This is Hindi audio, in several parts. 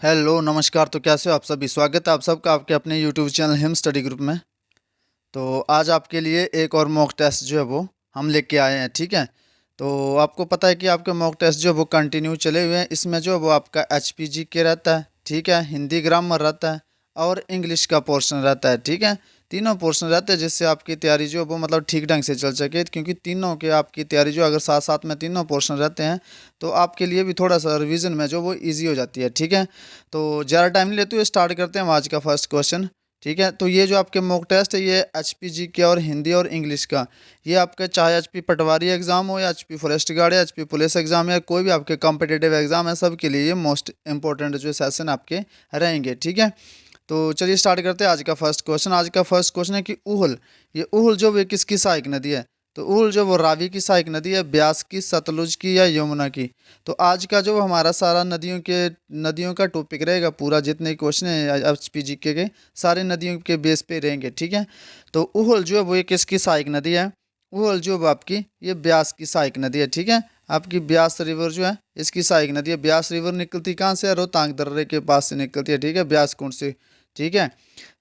हेलो नमस्कार। तो कैसे हो आप सभी? स्वागत है आप सबका आपके अपने YouTube channel him study group में। तो आज आपके लिए एक और मॉक टेस्ट जो है वो हम लेके आए हैं, ठीक है। तो आपको पता है कि आपके मॉक टेस्ट जो है वो कंटिन्यू चले हुए हैं। इसमें जो है वो आपका एचपीजी के रहता है, ठीक है, हिंदी ग्रामर रहता है और इंग्लिश का पोर्शन रहता है, ठीक है। तीनों पोर्शन रहते हैं जिससे आपकी तैयारी जो है वो मतलब ठीक ढंग से चल सके, क्योंकि तीनों के आपकी तैयारी जो अगर साथ साथ में तीनों पोर्शन रहते हैं तो आपके लिए भी थोड़ा सा रिवीजन में जो वो ईजी हो जाती है, ठीक है। तो ज़्यादा टाइम नहीं लेते हुए स्टार्ट करते हैं आज का फर्स्ट क्वेश्चन, ठीक है। तो ये जो आपके मॉक टेस्ट है ये एचपीजी के और हिंदी और इंग्लिश का, ये आपका चाहे एचपी पटवारी एग्जाम हो या एचपी फॉरेस्ट गार्ड या एचपी पुलिस एग्जाम या कोई भी आपके कॉम्पिटिटिव एग्जाम है, सबके लिए ये मोस्ट इंपॉर्टेंट जो सेशन आपके रहेंगे, ठीक है। तो चलिए स्टार्ट करते हैं आज का फर्स्ट क्वेश्चन। आज का फर्स्ट क्वेश्चन है कि उहल, ये उहल जो वो किसकी सहायक नदी है? तो उहल जो वो रावी की सहायक नदी है, ब्यास की, सतलुज की या यमुना की? तो आज का जो हमारा सारा नदियों का टॉपिक रहेगा, पूरा जितने क्वेश्चन है एचपीजी के सारे नदियों के बेस पे रहेंगे, ठीक है। तो उहल जो है वो ये किसकी सहायक नदी है? उहल जो है आपकी ये ब्यास की सहायक नदी है, ठीक है। आपकी ब्यास रिवर जो है इसकी सहायक नदी है। ब्यास रिवर निकलती कहाँ से है? रोहतांग दर्रे के पास से निकलती है, ठीक है, ब्यास कुंड से, ठीक है।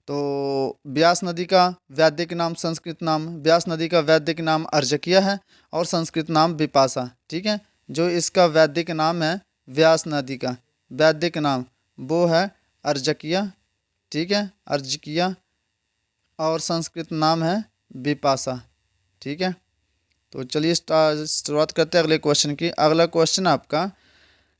तो ब्यास नदी का वैदिक नाम, संस्कृत नाम, ब्यास नदी का वैदिक नाम अर्जकिया है और संस्कृत नाम विपाशा, ठीक है। जो इसका वैदिक नाम है व्यास नदी का वैदिक नाम वो है अर्जकिया, ठीक है, अर्जकिया, और संस्कृत नाम है विपाशा, ठीक है। तो चलिए शुरुआत करते हैं अगले क्वेश्चन की। अगला क्वेश्चन आपका,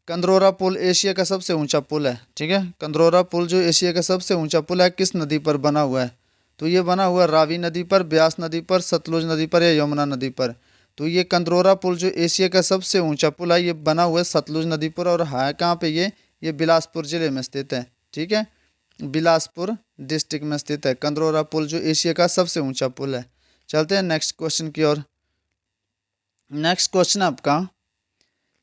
कंदरोरा पुल एशिया का सबसे ऊंचा पुल है, ठीक है। कंदरोरा पुल जो एशिया का सबसे ऊंचा पुल है किस नदी पर बना हुआ है? तो ये बना हुआ है रावी नदी पर, ब्यास नदी पर, सतलुज नदी पर या यमुना नदी पर? तो ये कंदरोरा पुल जो एशिया का सबसे ऊंचा पुल है ये बना हुआ है सतलुज नदी पर, और है कहाँ पे? ये बिलासपुर जिले में स्थित है, ठीक है। बिलासपुर डिस्ट्रिक्ट में स्थित है कंदरोरा पुल जो एशिया का सबसे ऊंचा पुल है। चलते हैं नेक्स्ट क्वेश्चन की ओर। नेक्स्ट क्वेश्चन आपका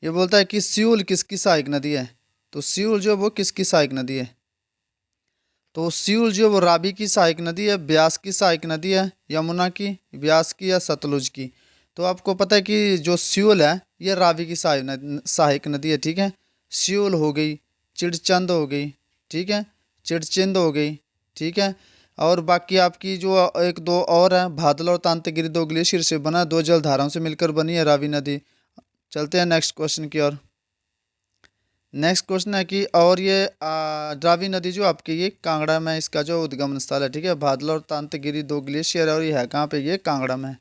ये बोलता है कि सियूल किसकी सहायक नदी है? तो सियूल जो है वो किसकी सहायक नदी है? तो सियूल जो है वो रावी की सहायक नदी है, ब्यास की सहायक नदी है, यमुना की, ब्यास की या सतलुज की? तो आपको पता है कि जो सियूल है ये रावी की सहायक नदी है, ठीक है। सियूल हो गई, चिड़चंद हो गई, ठीक है, चिड़चिंद हो गई, ठीक है। और बाकी आपकी जो एक दो और है, भादल और तांतगिरी, दो ग्लेशियर से बना, दो जल धाराओं से मिलकर बनी है रावी नदी। चलते हैं नेक्स्ट क्वेश्चन की ओर। नेक्स्ट क्वेश्चन है कि और ये ड्रावी नदी जो आपकी ये कांगड़ा में इसका जो उद्गम स्थल है, ठीक है। बादल और तांतगिरी दो ग्लेशियर है और ये है कहाँ पे? ये कांगड़ा में।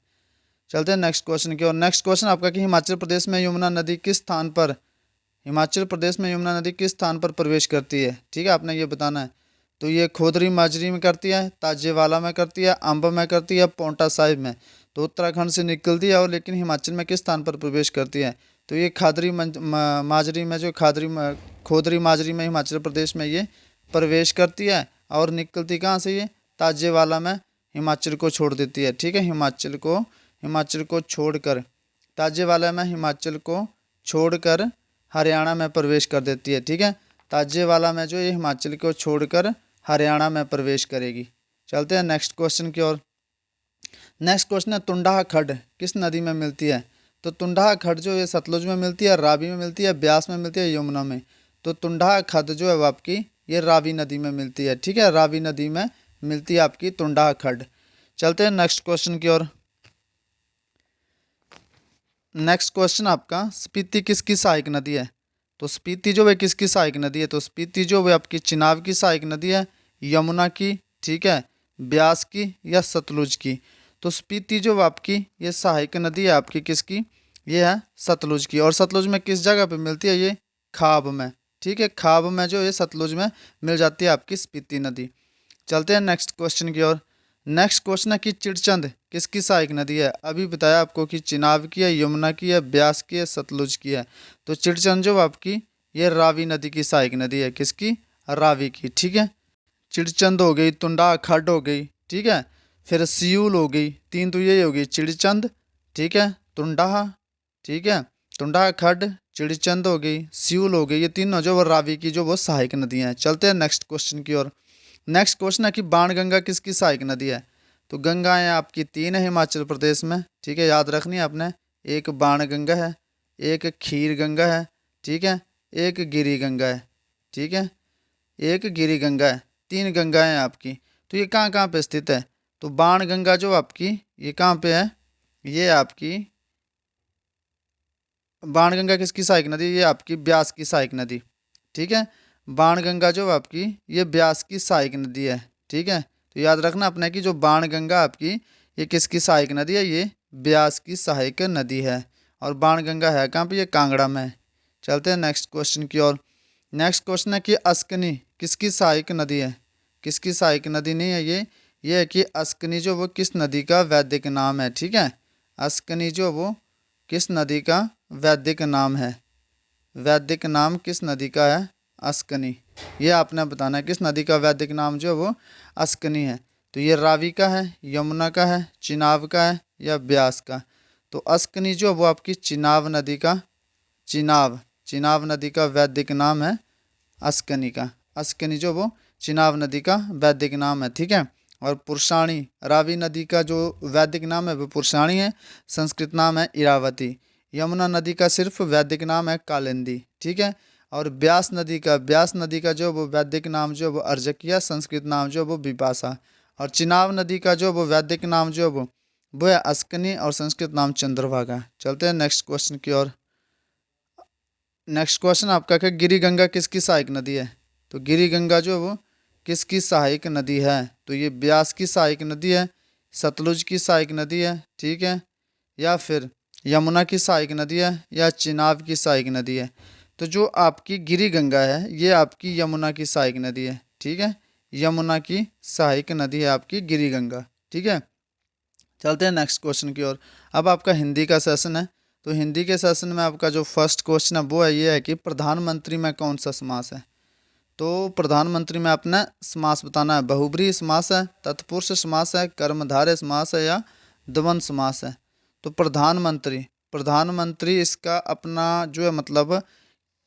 चलते हैं नेक्स्ट क्वेश्चन की ओर। नेक्स्ट क्वेश्चन आपका कि हिमाचल प्रदेश में यमुना नदी किस स्थान पर, हिमाचल प्रदेश में यमुना नदी किस स्थान पर प्रवेश करती है, ठीक है, आपने ये बताना है। तो ये खोदरी माजरी में करती है, ताजेवाला में करती है, अंब में करती है, पौंटा साहिब में? तो उत्तराखंड से निकलती है और लेकिन हिमाचल में किस स्थान पर प्रवेश करती है? तो ये माजरी में जो खोदरी माजरी में हिमाचल प्रदेश में ये प्रवेश करती है और निकलती कहाँ से? ये ताजेवाला में हिमाचल को छोड़ देती है, ठीक है। हिमाचल को छोड़कर, ताजेवाला में हिमाचल को छोड़कर हरियाणा में प्रवेश कर देती है, ठीक है। ताजेवाला में जो ये हिमाचल को छोड़कर हरियाणा में प्रवेश करेगी। चलते हैं नेक्स्ट क्वेश्चन की ओर। नेक्स्ट क्वेश्चन है तुंडा खड्ड किस नदी में मिलती है? तो तुंडा खड्ड जो ये सतलुज में मिलती है, रावी में मिलती है, ब्यास में मिलती है, यमुना में? तो तुंडा खड्ड जो है वो आपकी ये रावी नदी में मिलती है, ठीक है, रावी नदी में मिलती है आपकी तुंडा खड्ड। चलते हैं नेक्स्ट क्वेश्चन की ओर। नेक्स्ट क्वेश्चन आपका, स्पीति किसकी सहायक नदी है? तो स्पीति जो है किसकी सहायक नदी है? तो स्पीति जो है आपकी चिनाब की सहायक नदी है, यमुना की, ठीक है, ब्यास की या सतलुज की? तो स्पीति जो है आपकी ये सहायक नदी है आपकी किसकी? ये है सतलुज की। और सतलुज में किस जगह पे मिलती है? ये खाब में, ठीक है, खाब में जो ये सतलुज में मिल जाती है आपकी स्पीति नदी। चलते हैं नेक्स्ट क्वेश्चन की ओर। नेक्स्ट क्वेश्चन है कि चिड़चंद किसकी सहायक नदी है? अभी बताया आपको कि चिनाब की है, यमुना की है, ब्यास की है, सतलुज की है। तो चिड़चंद जो आपकी ये रावी नदी की सहायक नदी है, किसकी? रावी की, ठीक है। चिड़चंद हो गई, तुंडा खड्ड हो गई, ठीक है, फिर सियूल हो गई, तीन तो यही हो गई, चिड़चंद, ठीक है, तुंडा, ठीक है, तुंडा खड्ड, चिड़चंद हो गई, सियूल हो गई, ये तीनों जो वो रावी की जो वो सहायक नदियाँ हैं। चलते हैं नेक्स्ट क्वेश्चन की ओर। नेक्स्ट क्वेश्चन है कि बाणगंगा किसकी सहायक नदी है? तो गंगाएं आपकी तीन है हिमाचल प्रदेश में, ठीक है, याद रखनी है आपने। एक बाणगंगा है, एक खीर गंगा है, ठीक है, एक गिरी गंगा है, ठीक है। एक गिरी गंगा है, 3 गंगाएं हैं आपकी। तो ये कहाँ कहाँ पे स्थित है? तो बाण गंगा जो आपकी ये कहाँ पे है? ये आपकी बाणगंगा किसकी सहायक नदी? ये आपकी ब्यास की सहायक नदी। ठीक है, बाणगंगा जो आपकी ये ब्यास की सहायक नदी है। ठीक है, तो याद रखना अपने की जो बाणगंगा आपकी ये किसकी सहायक नदी है? ये ब्यास की सहायक नदी है। और बाणगंगा है कहाँ पे? ये कांगड़ा में है। चलते हैं नेक्स्ट क्वेश्चन की ओर। नेक्स्ट क्वेश्चन है कि अस्कनी किसकी सहायक नदी है? किसकी सहायक नदी नहीं है ये है कि अस्कनी जो वो किस नदी का वैदिक नाम है? ठीक है, अस्कनी जो वो किस नदी का वैदिक नाम है? वैदिक नाम किस नदी का है? अस्कनी। ये आपने बताना है किस नदी का वैदिक नाम जो है वो अस्कनी है। तो ये रावी का है, यमुना का है, चिनाब का है या ब्यास का? तो अस्कनी जो वो आपकी चिनाब नदी का चिनाब नदी का वैदिक नाम है अस्कनी का। अस्कनी जो वो चिनाब नदी का वैदिक नाम है। ठीक है, और पुरुषाणी रावी नदी का जो वैदिक नाम है वो पुरुषाणी है, संस्कृत नाम है इरावती। यमुना नदी का सिर्फ वैदिक नाम है कालिंदी। ठीक है, और ब्यास नदी का जो वो वैदिक नाम जो वो अर्जकिया, संस्कृत नाम जो वो विपाशा। और चिनाब नदी का जो वो वैदिक नाम जो वो है अस्कनी और संस्कृत नाम चंद्रभागा। चलते हैं नेक्स्ट क्वेश्चन की ओर। नेक्स्ट क्वेश्चन आपका क्या, गिरी गंगा किसकी सहायक नदी है? तो गिरी गंगा जो वो किसकी सहायक नदी है? तो ये ब्यास की सहायक नदी है, सतलुज की सहायक नदी है, ठीक है, या फिर यमुना की सहायक नदी है या चिनाब की सहायक नदी है? तो जो आपकी गिरी गंगा है ये आपकी यमुना की सहायक नदी है। ठीक है, यमुना की सहायक नदी है आपकी गिरी गंगा। ठीक है, चलते हैं नेक्स्ट क्वेश्चन की ओर। अब आपका हिंदी का सेशन है। तो हिंदी के सेशन में आपका जो फर्स्ट क्वेश्चन है वो है ये है कि प्रधानमंत्री में कौन सा समास है? तो प्रधानमंत्री में आपने समास बताना है। बहुब्रीहि समास है, तत्पुरुष समास है, कर्मधारय समास है या द्वंद्व समास है? तो प्रधानमंत्री इसका अपना जो है मतलब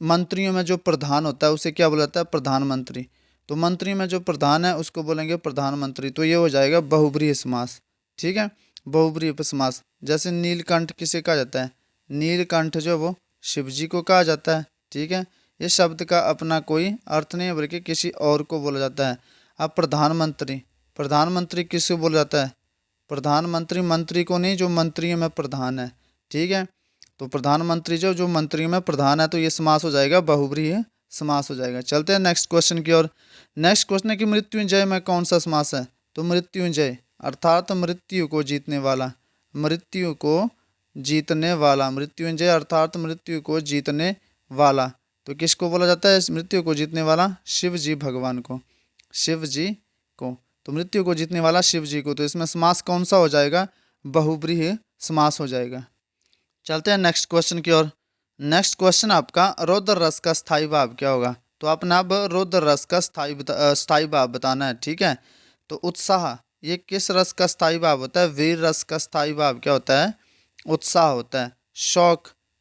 मंत्रियों में जो प्रधान होता है उसे क्या बोला जाता है? प्रधानमंत्री। तो मंत्री में जो प्रधान है उसको बोलेंगे प्रधानमंत्री। तो ये हो जाएगा बहुब्रीहि समास। ठीक है, बहुब्रीहि समास। जैसे नीलकंठ किसे कहा जाता है? नीलकंठ जो वो शिव जी को कहा जाता है। ठीक है, ये शब्द का अपना कोई अर्थ नहीं है बल्कि किसी और को बोला जाता है। अब प्रधानमंत्री किसको बोला जाता है? प्रधानमंत्री मंत्री को नहीं, जो मंत्रियों में प्रधान है। ठीक है, तो प्रधानमंत्री जो मंत्रियों में प्रधान है, तो ये समास हो जाएगा बहुब्रीहि समास हो जाएगा। चलते हैं नेक्स्ट क्वेश्चन की ओर। नेक्स्ट क्वेश्चन है कि मृत्युंजय में कौन सा समास है? तो मृत्युंजय अर्थात मृत्यु को जीतने वाला, मृत्यु को जीतने वाला, मृत्युंजय अर्थात मृत्यु को जीतने वाला। तो किसको बोला जाता है मृत्यु को जीतने वाला? शिव जी भगवान को, शिव जी को। तो मृत्यु को जीतने वाला शिव जी को। तो इसमें समास कौन सा हो जाएगा? बहुब्रीहि समास हो जाएगा। चलते हैं नेक्स्ट क्वेश्चन की ओर। नेक्स्ट क्वेश्चन आपका रौद्र रस का स्थायी भाव क्या होगा? तो अपने अब रौद्र रस का स्थायी भाव बताना है। ठीक है, तो उत्साह ये किस रस का स्थायी भाव होता है? वीर रस का स्थायी भाव क्या होता है? उत्साह होता है।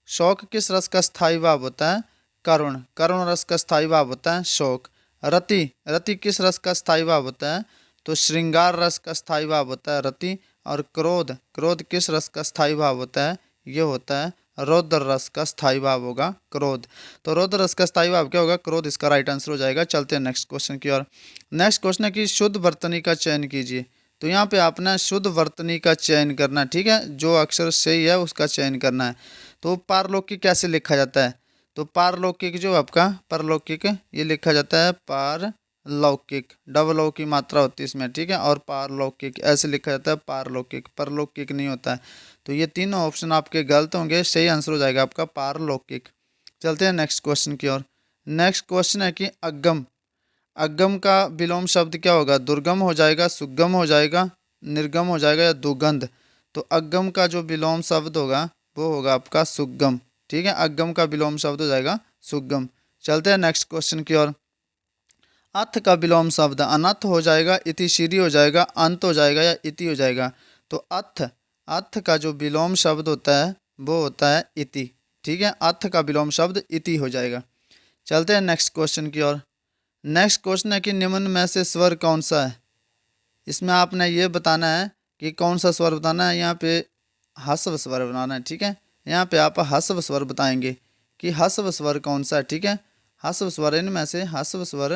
शौक किस रस का स्थायी भाव होता है? करुण रस का स्थायी भाव होता है शोक। रति किस रस का स्थायी भाव होता है? तो श्रृंगार रस का स्थायी भाव होता है रति। और क्रोध किस रस का स्थायी भाव होता है? ये होता है रौद्र रस का स्थायी भाव होगा क्रोध। तो रौद्र रस का स्थायी भाव क्या होगा? क्रोध, इसका राइट आंसर हो जाएगा। चलते हैं नेक्स्ट क्वेश्चन की ओर। नेक्स्ट क्वेश्चन है कि शुद्ध वर्तनी का चयन कीजिए। तो यहाँ पे आपने शुद्ध वर्तनी का चयन करना है। ठीक है, जो अक्षर सही है उसका चयन करना है। तो पारलौकिक कैसे लिखा जाता है? तो पारलौकिक जो आपका परलौकिक ये लिखा जाता है पारलौकिक, डबल ओ की मात्रा होती है इसमें। ठीक है, और पारलौकिक ऐसे लिखा जाता है पारलौकिक, परलौकिक नहीं होता है। तो ये तीनों ऑप्शन आपके गलत होंगे, सही आंसर हो जाएगा आपका पारलौकिक। चलते हैं नेक्स्ट क्वेश्चन की ओर। नेक्स्ट क्वेश्चन है कि अगम अगम का विलोम शब्द क्या होगा? दुर्गम हो जाएगा, सुगम हो जाएगा, निर्गम हो जाएगा या दुगंध? तो अगम का जो विलोम शब्द होगा वो होगा आपका सुगम। ठीक है, अगम का विलोम शब्द हो जाएगा सुगम। चलते हैं नेक्स्ट क्वेश्चन की ओर। अथ का विलोम शब्द अनथ हो जाएगा, इतिशीरी हो जाएगा, अंत हो जाएगा या इति हो जाएगा? तो अथ का जो विलोम शब्द होता है वो होता है इति। ठीक है, अथ का विलोम शब्द इति हो जाएगा। चलते हैं नेक्स्ट क्वेश्चन की ओर। नेक्स्ट क्वेश्चन है कि निम्न में से स्वर कौन सा है? इसमें आपने ये बताना है कि कौन सा स्वर बताना है। यहाँ पे ह्रस्व स्वर बनाना है। ठीक है, यहाँ पे आप ह्रस्व स्वर बताएंगे कि ह्रस्व स्वर कौन सा है। ठीक है, ह्रस्व स्वर इनमें से ह्रस्व स्वर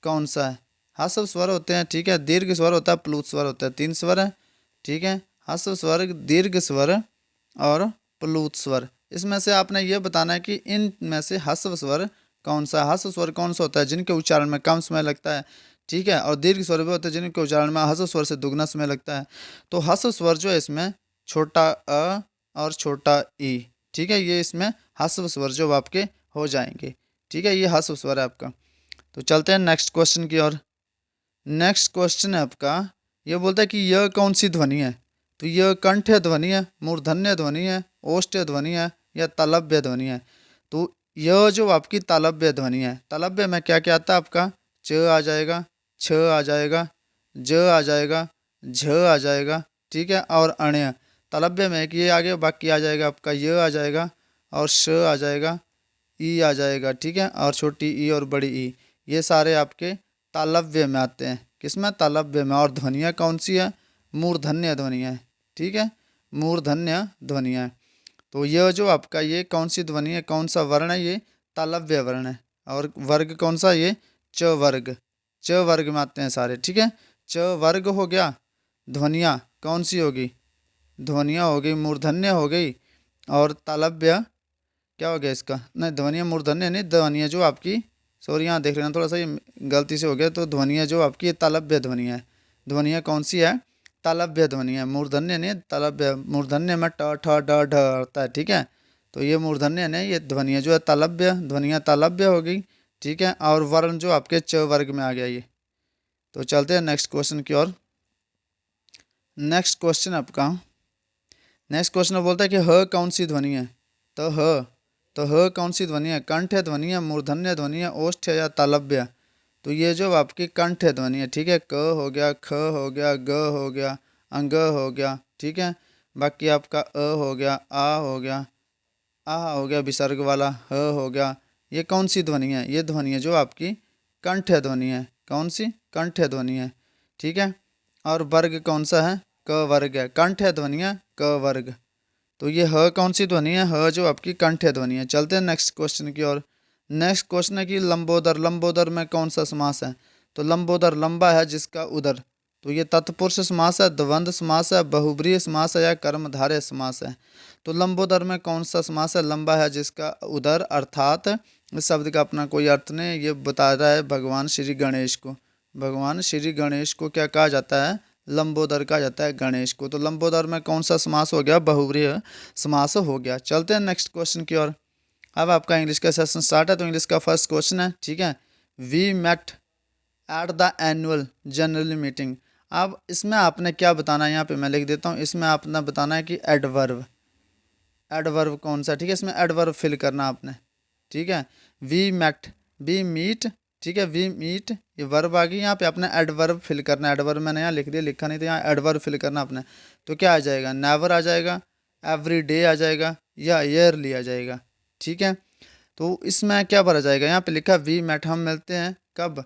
कौन सा है? ह्रस्व स्वर होते हैं, ठीक है, दीर्घ स्वर होता है, प्लुत स्वर होता है, 3 स्वर है, ठीक है, ह्रस्व स्वर, दीर्घ स्वर और प्लुत स्वर। इसमें से आपने ये बताना है कि इन में से ह्रस्व स्वर कौन सा है। ह्रस्व स्वर कौन सा होता है? जिनके उच्चारण में कम समय लगता है, ठीक है, और दीर्घ स्वर भी होते हैं जिनके उच्चारण में ह्रस्व स्वर से दुगना समय लगता है। तो ह्रस्व स्वर जो है इसमें छोटा अ और छोटा ई, ठीक है, ये इसमें ह्रस्व स्वर जो आपके हो जाएंगे, ठीक है, ये ह्रस्व स्वर है आपका। तो चलते हैं नेक्स्ट क्वेश्चन की ओर। नेक्स्ट क्वेश्चन है आपका, ये बोलता है कि यह कौन सी ध्वनि है? तो यह कंठ्य ध्वनि है, मूर्धन्य ध्वनि है, ओष्ठ्य ध्वनि है या तालव्य ध्वनि है? तो यह जो आपकी तालव्य ध्वनि है, तालव्य में क्या क्या आता है आपका? च आ जाएगा, छ आ जाएगा, ज आ जाएगा, झ आ जाएगा, ठीक है, और अण्य। तालव्य में एक ये आगे बाकी आ जाएगा आपका, य आ जाएगा और श आ जाएगा, ई आ जाएगा, ठीक है, और छोटी ई और बड़ी ई, ये सारे आपके तालव्य में आते हैं। किसमें? तालव्य में। और ध्वनियाँ कौन सी है? मूर्धन्य ध्वनियाँ है, ठीक है, मूर्धन्य ध्वनियाँ है। तो यह जो आपका ये कौन सी ध्वनि है, कौन सा वर्ण है? ये तालव्य वर्ण है। और वर्ग कौन सा? ये च वर्ग, च वर्ग में आते हैं सारे, ठीक है, च वर्ग हो गया। ध्वनियाँ कौन सी होगी? ध्वनियाँ हो गई मूर्धन्य हो गई, और तालव्य क्या हो गया इसका? नहीं, ध्वनिया मूर्धन्य नहीं, ध्वनिया जो आपकी, सॉरी यहाँ देख लेना थोड़ा सा, ये गलती से हो गया। तो ध्वनिया जो आपकी तालव्य ध्वनिया है। ध्वनिया कौन सी है? तालव्य ध्वनिया, मूर्धन्य नहीं, तालव्य। मूर्धन्य में ट ठ ड ढ आता है, ठीक है, तो ये मूर्धन्य नहीं, ये ध्वनिया जो है तालव्य, ध्वनिया तालव्य हो गई, ठीक है, और वर्ण जो आपके च वर्ग में आ गया ये। तो चलते हैं नेक्स्ट क्वेश्चन की ओर। नेक्स्ट क्वेश्चन आपका, नेक्स्ट क्वेश्चन बोलता है कि ह कौन सी ध्वनि है? तो ह कौन सी ध्वनि है? कंठ ध्वनि है, मूर्धन्य ध्वनि है, ओष्ठ या तालव्य? तो ये जो आपकी कंठ ध्वनि है, ठीक है, क हो गया, ख हो गया, ग हो गया, अंग हो गया, ठीक है, बाकी आपका अ हो गया, आ हो गया, आ हो गया विसर्ग वाला, ह हो गया। ये कौन सी ध्वनि है? ये ध्वनि है जो आपकी कंठ ध्वनि है। कौन सी? कंठ ध्वनि है, ठीक है, और वर्ग कौन सा है? क वर्ग है। कंठ ध्वनि है, क वर्ग। तो ये ह कौन सी ध्वनि है? ह जो आपकी कंठ ध्वनि है। चलते हैं नेक्स्ट क्वेश्चन की ओर। नेक्स्ट क्वेश्चन है कि लंबोदर, लंबोदर में कौन सा समास है? तो लंबोदर लंबा है जिसका उदर। तो ये तत्पुरुष समास है, द्वंद्व समास है, बहुब्रीहि समास है या कर्मधारय समास है? तो लंबोदर में कौन सा समास है? लंबा है जिसका उदर, अर्थात इस शब्द का अपना कोई अर्थ नहीं, ये बता रहा है भगवान श्री गणेश को। भगवान श्री गणेश को क्या कहा जाता है? लंबोदर कहा जाता है गणेश को। तो लंबोदर में कौन सा समास हो गया? बहुव्रीहि समास हो गया। चलते हैं नेक्स्ट क्वेश्चन की ओर। अब आपका इंग्लिश का सेशन स्टार्ट है। तो इंग्लिश का फर्स्ट क्वेश्चन है, ठीक है, we met at the annual general meeting. अब इसमें आपने क्या बताना है? यहाँ पे मैं लिख देता हूँ। इसमें आपने बताना है कि एडवर्ब, एडवर्ब कौन सा, ठीक है, इसमें एडवर्ब फिल करना आपने, ठीक है, वी मेट, वी मीट, ठीक है, वी मीट, ये वर्ब आ गई। यहाँ पे आपने एडवर्ब फिल करना है। एडवर्ब मैंने यहाँ लिख दिया, लिखा नहीं था, यहाँ एडवर्ब फिल करना आपने। तो क्या आ जाएगा? नेवर आ जाएगा, एवरी डे आ जाएगा या ईयरली आ जाएगा, ठीक है। तो इसमें क्या भरा जाएगा? यहाँ पे लिखा वी मेट, हम मिलते हैं कब?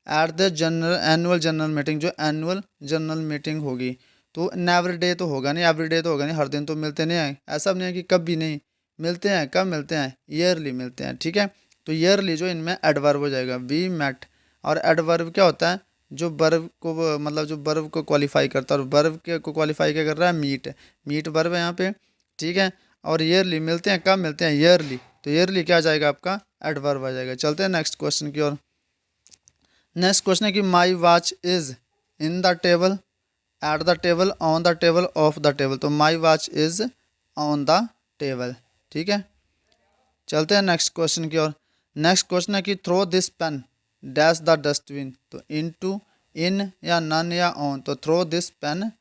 At the general annual general meeting, जो एनुअल जनरल मीटिंग होगी। तो नेवर डे तो होगा नहीं, एवरी डे तो होगा नहीं, हर दिन तो मिलते नहीं हैं। ऐसा नहीं है कि कभी नहीं मिलते हैं। कब मिलते हैं? ईयरली मिलते हैं, ठीक है। तो ईयरली जो इनमें एडवर्ब हो जाएगा, वी मेट। और एडवर्ब क्या होता है? जो वर्ब को, मतलब जो वर्ब को क्वालिफाई करता है, और वर्ब के को क्वालिफाई क्या कर रहा है? मीट, मीट वर्ब है यहाँ पे, ठीक है। और ईयरली मिलते हैं, कब मिलते हैं? ईयरली। तो ईयरली क्या आ जाएगा आपका? एडवर्ब आ जाएगा। चलते हैं नेक्स्ट क्वेश्चन की ओर। नेक्स्ट क्वेश्चन है कि my watch is in the table, at the table, on the table, off the table. तो my watch is on the table, ठीक है। चलते हैं नेक्स्ट क्वेश्चन की ओर। नेक्स्ट क्वेश्चन है कि throw this pen dash the dustbin. तो इनटू, इन या नन या ऑन। तो throw this pen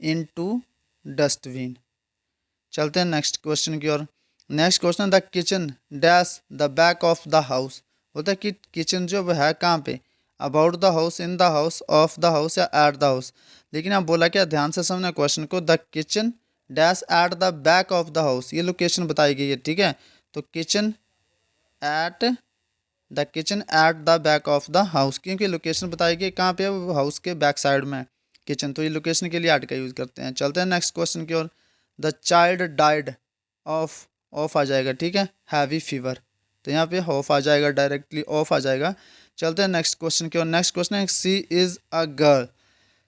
into dustbin. चलते हैं नेक्स्ट क्वेश्चन की ओर। Next question, the kitchen dash the back of the house. बोलता है कि किचन जो है कहाँ पे? About the house, in the house, of the house या एट द हाउस। लेकिन आप बोला क्या? ध्यान से समझना क्वेश्चन को। The kitchen dash at the back of the house, ये लोकेशन बताई गई है, ठीक है। तो kitchen at, the kitchen at the back of the house, क्योंकि लोकेशन बताई गई कहाँ पे? वो हाउस के बैक साइड में किचन। तो ये लोकेशन के लिए एट का यूज़ करते हैं। चलते हैं नेक्स्ट क्वेश्चन की ओर। The child died of, of आ जाएगा, ठीक है, हैवी फीवर। तो यहाँ पे ऑफ आ जाएगा, डायरेक्टली ऑफ आ जाएगा। चलते हैं नेक्स्ट क्वेश्चन की ओर। नेक्स्ट क्वेश्चन है she is a girl.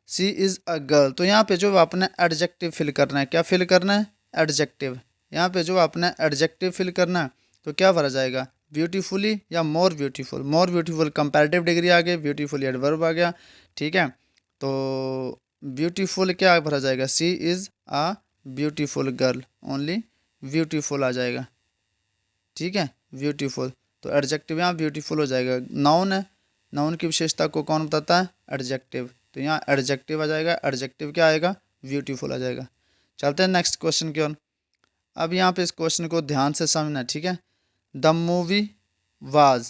She is a girl, तो यहाँ पे जो आपने एडजेक्टिव फिल करना है, क्या फिल करना है? एडजेक्टिव। यहाँ पे जो आपने एडजेक्टिव फिल करना है तो क्या भरा जाएगा? ब्यूटीफुली या more beautiful? More beautiful comparative degree आ गई, ब्यूटीफुल एडवर्ब आ गया, ठीक है। तो ब्यूटीफुल क्या भरा जाएगा? She is a beautiful girl, only beautiful आ जाएगा, ठीक है, ब्यूटीफुल। तो एडजेक्टिव यहाँ ब्यूटीफुल हो जाएगा। नाउन है, नाउन की विशेषता को कौन बताता है? एडजेक्टिव। तो यहाँ एडजेक्टिव आ जाएगा, एडजेक्टिव क्या आएगा? ब्यूटीफुल आ जाएगा। चलते हैं नेक्स्ट क्वेश्चन की ओर। अब यहाँ पे इस क्वेश्चन को ध्यान से समझना है, ठीक है। द मूवी वाज,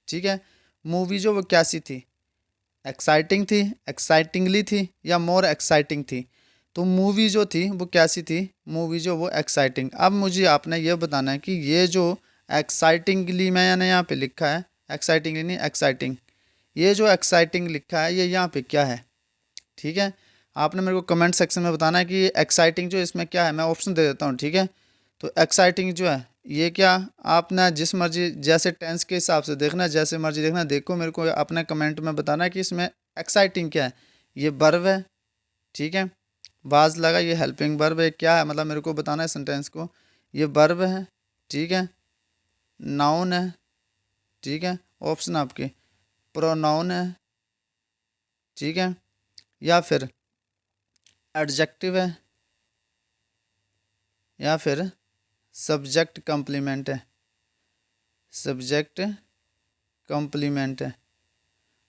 ठीक है, मूवी जो वो कैसी थी? एक्साइटिंग थी, एक्साइटिंगली थी, या मोर एक्साइटिंग थी? तो मूवी जो थी वो कैसी थी? मूवी जो वो एक्साइटिंग। अब मुझे आपने ये बताना है कि ये जो एक्साइटिंगली मैंने यहाँ पे लिखा है, एक्साइटिंगली नहीं, एक्साइटिंग, ये जो एक्साइटिंग लिखा है ये यहाँ पे क्या है, ठीक है। आपने मेरे को कमेंट सेक्शन में बताना है कि एक्साइटिंग जो इसमें क्या है। मैं ऑप्शन दे देता हूँ, ठीक है। तो एक्साइटिंग जो है ये क्या, आपने जिस मर्जी जैसे टेंस के हिसाब से देखना है, जैसे मर्जी देखना है, देखो मेरे को अपने कमेंट में बताना है कि इसमें एक्साइटिंग क्या है। ये वर्ब है, ठीक है, बाज लगा, ये हेल्पिंग वर्ब है, क्या है मतलब मेरे को बताना है सेंटेंस को। ये वर्ब है, ठीक है, नाउन है, ठीक है, ऑप्शन आपके प्रोनाउन है, ठीक है, या फिर एडजेक्टिव है, या फिर सब्जेक्ट कम्प्लीमेंट है, सब्जेक्ट कम्प्लीमेंट है।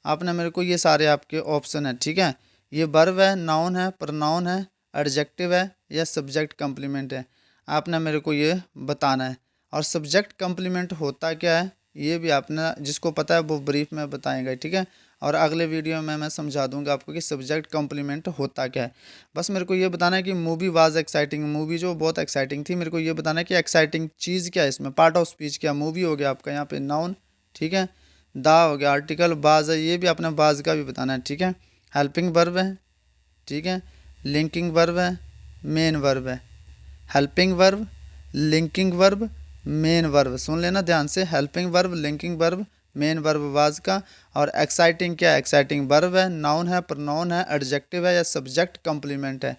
आपने मेरे को ये सारे आपके ऑप्शन है, ठीक है। ये वर्ब है, नाउन है, प्रोनाउन है, एडजेक्टिव है, या सब्जेक्ट कम्प्लीमेंट है। आपने मेरे को ये बताना है। और सब्जेक्ट कम्प्लीमेंट होता क्या है ये भी आपने, जिसको पता है वो ब्रीफ में बताएंगे, ठीक है। और अगले वीडियो में मैं समझा दूंगा आपको कि सब्जेक्ट कम्प्लीमेंट होता क्या है। बस मेरे को ये बताना है कि मूवी वाज एक्साइटिंग, मूवी जो बहुत एक्साइटिंग थी, मेरे को ये बताना है कि एक्साइटिंग चीज़ क्या है इसमें, पार्ट ऑफ स्पीच क्या। मूवी हो गया आपका यहाँ पे नाउन, ठीक है, दा हो गया आर्टिकल, बाज है, ये भी अपने बाज का भी बताना है, ठीक है। हेल्पिंग वर्ब है, ठीक है, लिंकिंग वर्ब है, मेन वर्ब है। Helping verb, linking verb, main verb, सुन लेना ध्यान से। Helping verb, linking verb, main verb was का। और एक्साइटिंग क्या है? एक्साइटिंग वर्ब है, नाउन है, प्रोनाउन है, एडजेक्टिव है, या सब्जेक्ट कम्प्लीमेंट है।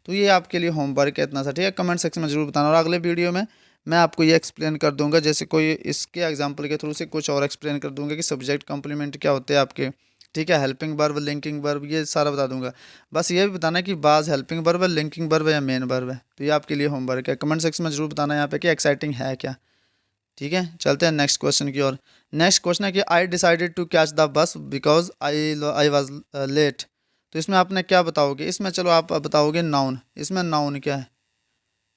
तो ये आपके लिए होमवर्क है इतना सा, ठीक है। कमेंट सेक्शन में जरूर बताना, और अगले वीडियो में मैं आपको ये एक्सप्लेन कर दूंगा, जैसे कोई इसके एग्जाम्पल के थ्रू से कुछ और एक्सप्लेन कर दूंगा कि सब्जेक्ट कम्प्लीमेंट क्या होते हैं आपके, ठीक है। हेल्पिंग वर्ब, लिंकिंग वर्ब, ये सारा बता दूंगा। बस ये भी बताना है कि बाज हेल्पिंग वर्ब है, लिंकिंग वर्ब है, या मेन वर्ब है। तो ये आपके लिए होमवर्क है। कमेंट सेक्शन में जरूर बताना यहाँ पे कि एक्साइटिंग है क्या, ठीक है। चलते हैं नेक्स्ट क्वेश्चन की ओर। नेक्स्ट क्वेश्चन है कि I decided to catch the bus because I was late. तो इसमें आपने क्या बताओगे? इसमें चलो आप बताओगे नाउन। इसमें नाउन क्या है?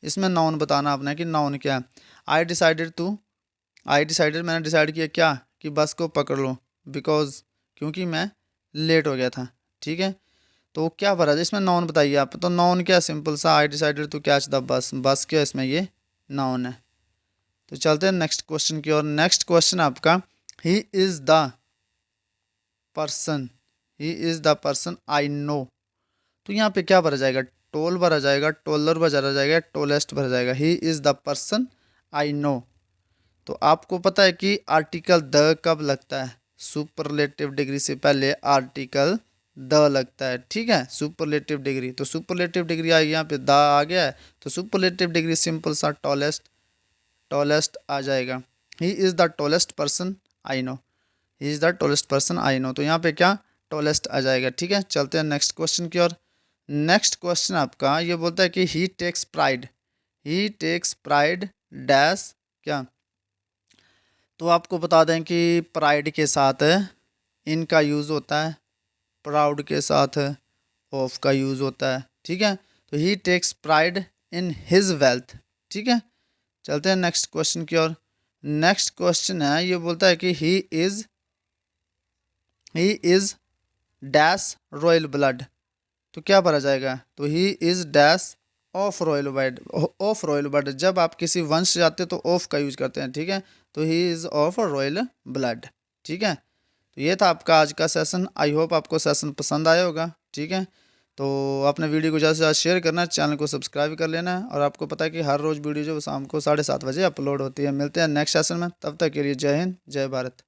इसमें नाउन बताना आपने कि नाउन क्या है। I decided to, I decided मैंने डिसाइड किया क्या, कि बस को पकड़ लो, बिकॉज क्योंकि मैं लेट हो गया था, ठीक है। तो क्या भरा जाए इसमें? नाउन बताइए आप। तो नाउन क्या, सिंपल सा, I decided to catch the bus, bus क्या इसमें ये नाउन है। तो चलते हैं नेक्स्ट क्वेश्चन की ओर। नेक्स्ट क्वेश्चन आपका, he is the person, he is the person I know. तो यहाँ पे क्या भरा जाएगा? टोल भरा जाएगा, टोलर भरा जाएगा, टोलेस्ट भरा जाएगा। He is the person I know. तो आपको पता है कि आर्टिकल द कब लगता है? सुपरलेटिव डिग्री से पहले आर्टिकल द लगता है, ठीक है, सुपरलेटिव डिग्री। तो सुपरलेटिव डिग्री आई, यहाँ पे द आ गया है, तो सुपरलेटिव डिग्री सिंपल सा टॉलेस्ट, टॉलेस्ट आ जाएगा। He is the tallest person I know, he is the tallest person I know. तो यहाँ पे क्या, टॉलेस्ट आ जाएगा, ठीक है। चलते हैं नेक्स्ट क्वेश्चन की ओर। नेक्स्ट क्वेश्चन आपका ये बोलता है कि ही टेक्स प्राइड, ही टेक्स प्राइड डैश क्या। तो आपको बता दें कि प्राइड के साथ इनका यूज़ होता है, प्राउड के साथ ऑफ का यूज़ होता है, ठीक है। तो he takes pride in his wealth, ठीक है। चलते हैं नेक्स्ट क्वेश्चन की ओर। नेक्स्ट क्वेश्चन है ये बोलता है कि he is dash royal blood. तो क्या भरा जाएगा? तो he is dash of royal blood, of royal blood. जब आप किसी वंश से जाते हैं तो ऑफ का यूज करते हैं, ठीक है। तो he is of royal blood, ठीक है। तो ये था आपका आज का सेशन। आई होप आपको सेशन पसंद आया होगा, ठीक है। तो आपने वीडियो को ज़्यादा से ज़्यादा शेयर करना है, चैनल को सब्सक्राइब कर लेना है। और आपको पता है कि हर रोज़ वीडियो जो शाम को 7:30 बजे अपलोड होती है। मिलते हैं नेक्स्ट सेशन में, तब तक के लिए जय हिंद, जय भारत।